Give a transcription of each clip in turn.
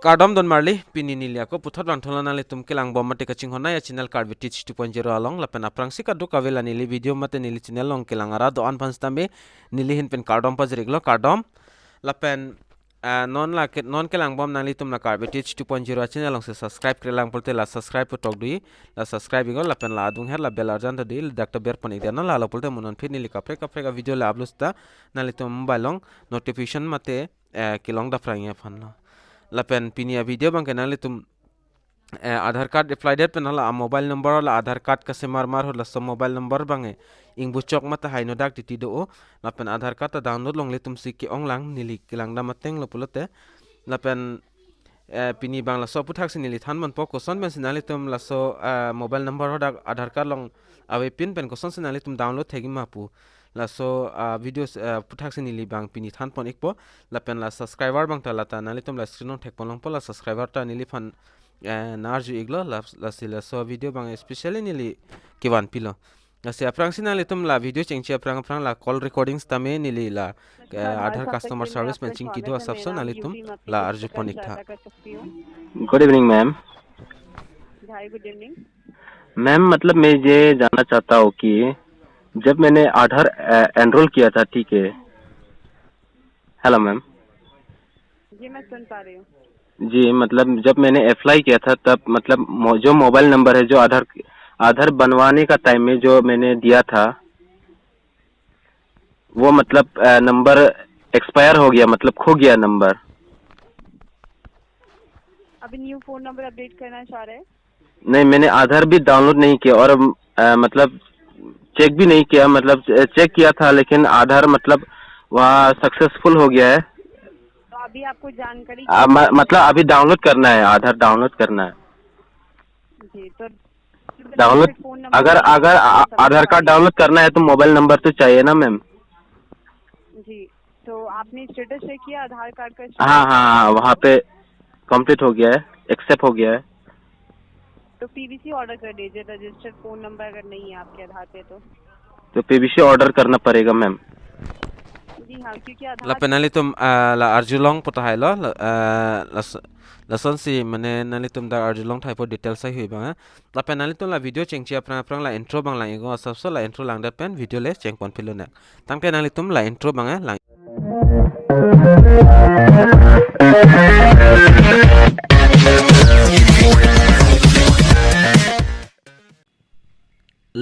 Kardom don marli pini nilia ko puthot lanthola nali tum kelang bom mate kaching hona ya channel Karbi teach 2.0 along lapen aprang sika do kavela nili video mate nili channel long kelang ara do an panstambe nili hin pen Kardom pajriglo Kardom lapen non kelang bom nali tum na Karbi teach 2.0 channel long se subscribe kelang polte la subscribe putok dui la subscribe igol lapen la adung her la bell arjan ta dil dakta ber pon igana la polte munon phi nili kapre kapre ka video la upload ta nali tum mobile long notification mate kilong da frang ya phanno lapen pinia video bang kenali tum Adhar card apply det penala mobile number la Adhar card ka semar mar ho la so mobile number bange ing buchok mata haino dak ti do o lapen Adhar card ta download long le tum siki ong lang nili kilang da mateng lo pulote lapen pini bang la so puthak sin nili than man po Koson ben sinali tum la so mobile number ho dak Adhar card long awe pin pen Koson sinali tum download thegi mapu la so videos puthak sin nili bang pini than pon ikpo lapen la subscriber bang ta lata nali tum la screen on thek pon long po la subscriber ta nili fan narju iglo la sila so video bang especially nili kiwan pilo nasi aprang sinali tum la video chengchi aprang la call recordings tame nili la Adhar customer service में चिंग किधो सबसे नाली तुम ला अर्जु panic था good evening ma'am. Good evening ma'am मतलब मैं ये जानना चाहता हूँ कि जब मैंने आधार एनरोल किया था, ठीक है, हेलो मैम। जी मैं सुन पा रही हूँ। जी मतलब जब मैंने अप्लाई किया था तब मतलब जो मोबाइल नंबर है जो आधार बनवाने का टाइम में जो मैंने दिया था वो मतलब नंबर एक्सपायर हो गया, मतलब खो गया नंबर। अभी न्यू फोन नंबर अपडेट करना चाह रहे हैं? नहीं, मैंने आधार भी डाउनलोड नहीं किया और मतलब चेक भी नहीं किया, मतलब चेक किया था लेकिन आधार मतलब वहाँ सक्सेसफुल हो गया है। तो अभी आपको जानकारी मतलब अभी डाउनलोड करना है, आधार डाउनलोड करना है। जी तो डाउनलोड अगर आधार कार्ड डाउनलोड करना है तो मोबाइल नंबर तो चाहिए ना मैम। जी तो आपने स्टेटस चेक किया आधार कार्ड का? हाँ, वहाँ पे कंप्लीट हो गया है, एक्सेप्ट हो गया है। तो पीवीसी ऑर्डर कर दीजिए, रजिस्टर्ड फोन नंबर अगर नहीं है आपके आधार पे तो पीवीसी ऑर्डर करना पड़ेगा मैम। जी हाँ, क्योंकि आधार la penali tum la arjulong potahai lo la son si mane nali tum da arjulong thai po details sai hui bang la penali tum la video chengchi aprang aprang la intro bang la ingo sabso la intro lang da pen video le cheng pon pilo nak tang penali tum la intro bang la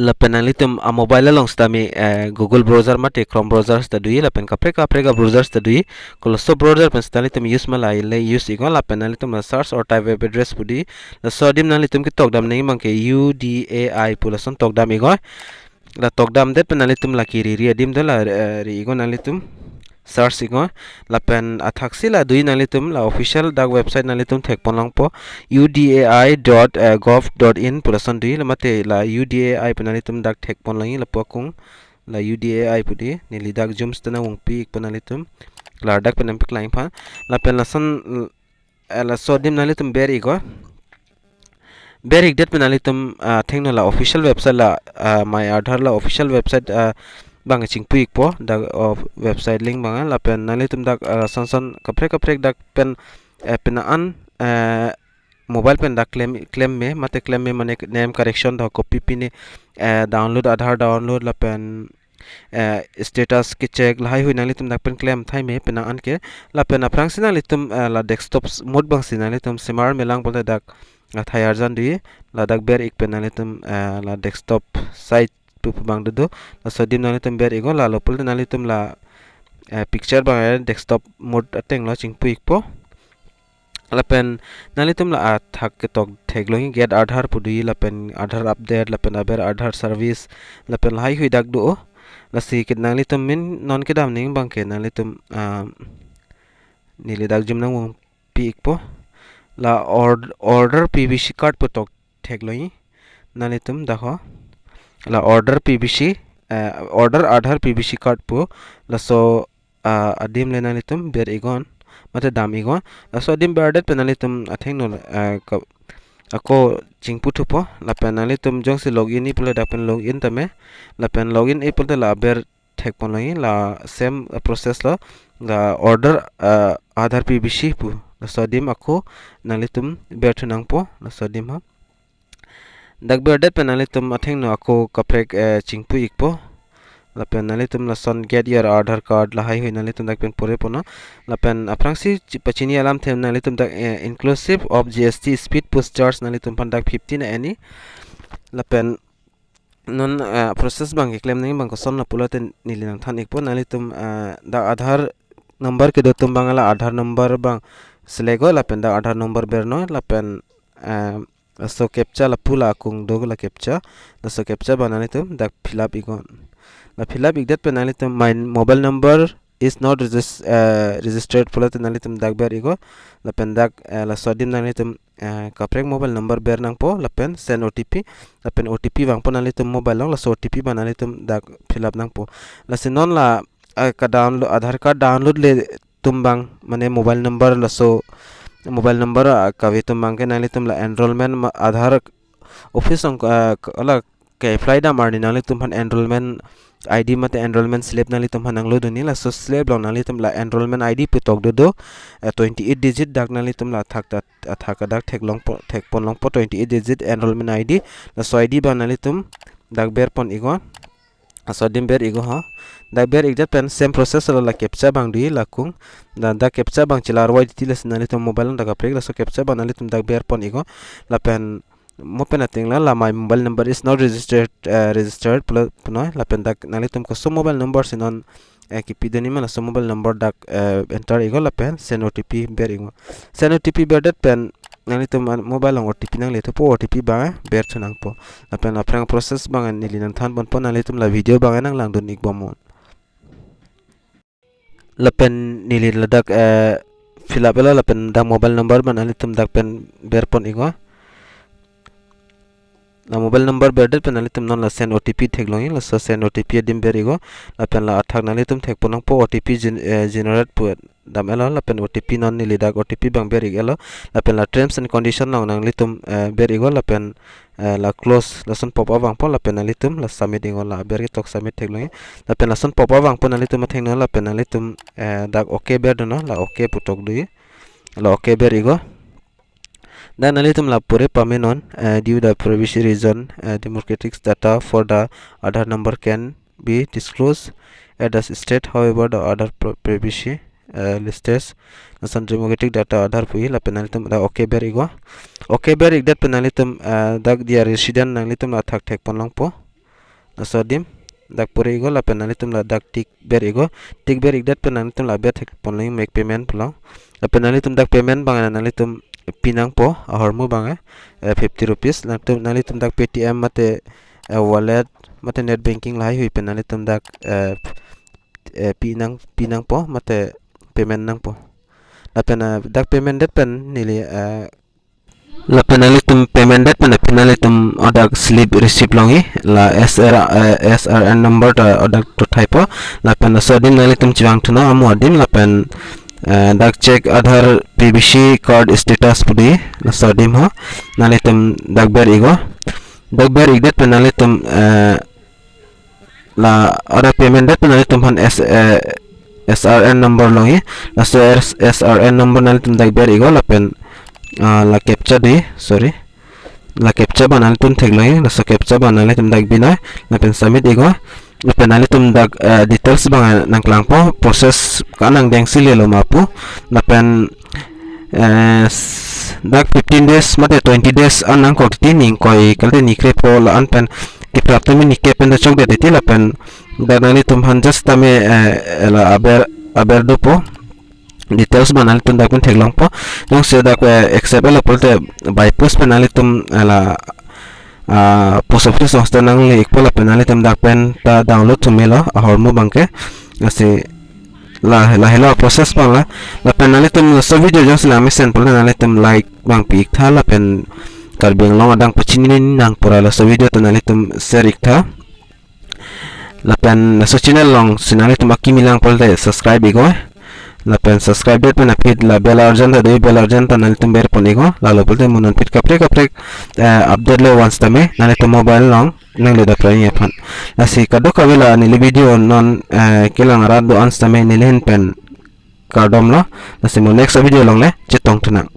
la penali tum a mobile long stami Google browser mate Chrome browser sta dui la pen kapre ga browser sta dui koloso browser pen stali tum use mala ile use igon la penali tum search or type web address pudi la sodim nali tum ki tokdam nei mangke UDAI pulason tokdam igon la tokdam de penali tum la kiri ri adim de la ri igon nali tum search igon la pen athaksi la dui nali tum la official dak website nali tum thek ponlang po udai.gov.in pulason dui la mate la udai penali tum dak thek ponlangi la pokung la udai pudi nili dak jumps tana wong pi penali tum la dak penam pik lain pha la pen la son la sodim nali tum ber igo ber igdet penali tum thengna la official website la my Adhar la official website bang ching puik po da website link bang la pen nali tum dak son kapre dak pen an mobile pen dak claim me mate claim me mane name correction da copy pine download Adhar download la pen status ki check lai hui nali tum dak pen claim thai me pen an ke la pen aprang sinali tum la desktop mode bang sinali tum semar melang bolte dak thai arjan di la dak ber ik pen nali tum la desktop site tu bang do la sodim nali tum ber ego la lopul nali tum la picture bang desktop mode ateng lo ching puik po la pen nali tum la thak ke tok thegloing get Adhar pudi la pen Adhar update la pen aber Adhar service la pen hai hui dak do la si ke nali tum min non ke dam ning bang ke nali tum nili dak jum nang pik po la order pvc card po tok thegloing nali tum dakho la order pvc order Adhar pvc card po la so adim le nali tum ber igon mate dam igon la so adim berdet penali tum atheng no ako chingpu thupo la penali tum jong se login i pule da pen login tame la pen login e pule la ber thek pon lai la same process la order Adhar pvc pu la sodim aku nangli tum ber thunang po la sodim ha dak ber det pen nangli tum atheng no aku kaprek chingpu ikpo la pen nangli tum la son get your Adhar card la hai hui nangli tum dak pen pore pono la pen aprangsi pachini alam them nangli tum dak inclusive of GST speed post charge nangli tum pan dak 15 ani la pen non process bang claim ning bang Koson la pula ten nili nang than ikpo nangli tum da Adhar number ke do tum bangala Adhar number bang selego la pen da Adhar number berno la pen so captcha la pula kung dog la captcha la so captcha banani tum dak fill up igon la fill up igdat pen nangli tum my mobile number is not registered pula ten nangli tum dak ber igo la pen dak la sodim nangli tum kaprek mobile number ber nang po la pen send OTP la pen OTP bang po nangli tum mobile long la so OTP banani tum dak fill up nang po la sinon la ka download Adhar card download le tum bang mane mobile number la so mobile number kavi tum bang ke nangli tum la enrollment Adhar office ong ala ke apply da marni nangli tum han enrollment ID mate enrollment slip nangli tum han anglo duni la so slip long nangli tum la enrollment ID pe tok do 28 digit dak nangli tum la thak dak thek long po thek pon long po 28 digit enrollment ID la so ID ba nangli tum dak ber pon igo asodim ber igo ha dak ber igdat pen same process la captcha bang dui la kung da captcha bang chilar wai tilas nangli tum mobile dak aprek la so captcha ba nangli tum dak ber pon igo la pen mo pen ating la my mobile number is not registered puno la pen dak nangli tum ko so mobile number sinon ki pidani ma la so mobile number dak enter igo la pen send OTP ber igo send OTP ber dat pen nangli tum mobile ong OTP nang le to po OTP ba ber thunang po la pen aprang process bang nili nang than bon po nangli tum la video bang nang lang don ik bomon la pen nili la dak fill up la pen dak mobile number ban nangli tum dak pen ber pon igo la mobile number berdet pen nangli tum non la send OTP thek longi la so send OTP dim berigo la pen la athak nangli tum thek ponang po OTP generate pu dam elo la pen OTP non ni lidak OTP bang berig elo la pen la terms and condition long nangli tum berigo la pen la close la son pop up bang po la pen nangli tum la submit ingo la bergi tok submit thek longi la pen la son pop up bang po nangli tum thek no la pen nangli tum dak okay ber no la okay putok dui la okay berigo dan nalitum la pure pamenon due the privacy reason democratic data for the Adhar number can be disclosed at the state however the Adhar privacy listed some democratic data Adhar pui la penalitum da okay ber igo okay ber igdat penalitum dak dia resident nalitum la thak thek ponlong po na sodim dak pure igo la penalitum la dak tik ber igo tik ber igdat penalitum la ber thek ponlong make payment pulang la penalitum dak payment bang nalitum pinang po ahormu bang 50 rupees nalitum dak PTM mate wallet mate net banking lai hui penalitum dak pinang po mate payment nang po la pen dak payment det pen nili la penalitum payment det pen penalitum odak slip receipt longi la SRN number ta odak to type la pen so dim nalitum chiwang thuna amu adim la pen dak check Adhar PVC card status pudi la sodim ha nalitum dak ber igo dak ber igdet penalitum la ada payment dat penalitum han SRN number longi la so SRN number nalitum dak ber igo la pen la captcha di sorry la captcha banalitum thek longi la so captcha banalitum dak bina la pen submit igo penalitum dak details bang nang klang po process kanang deng sile lo mapu na pen dak 15 days mate 20 days anang ko tining koi kalte nikre po la an pen iprapto mi nikke pen da chok de la pen danalitum han just tame la aber do po details banalitum dak pen theklang po nong se dak accept la polte by post penalitum la post office hosta nang le ikpola penalitum dak pen ta download to melo ahormu bangke asi la hello process bang la penalitum so video jong sila mesen penalitum like bang pik tha la pen Karbi long adang pachini nang pura la so video penalitum share ikta la pen so channel long sinalitum akimilang polte subscribe igo la pen subscribe pen apit la bell arjan da bell arjan ta nalitum ber ponigo la lo polte munon pit kaprek update lo once tame nalitum mobile long nang le da pranya phan la si kado kawela ni video non kilang rado ans tame nilen pen Kardom lo, nasi mo next video long le, cetong tenang.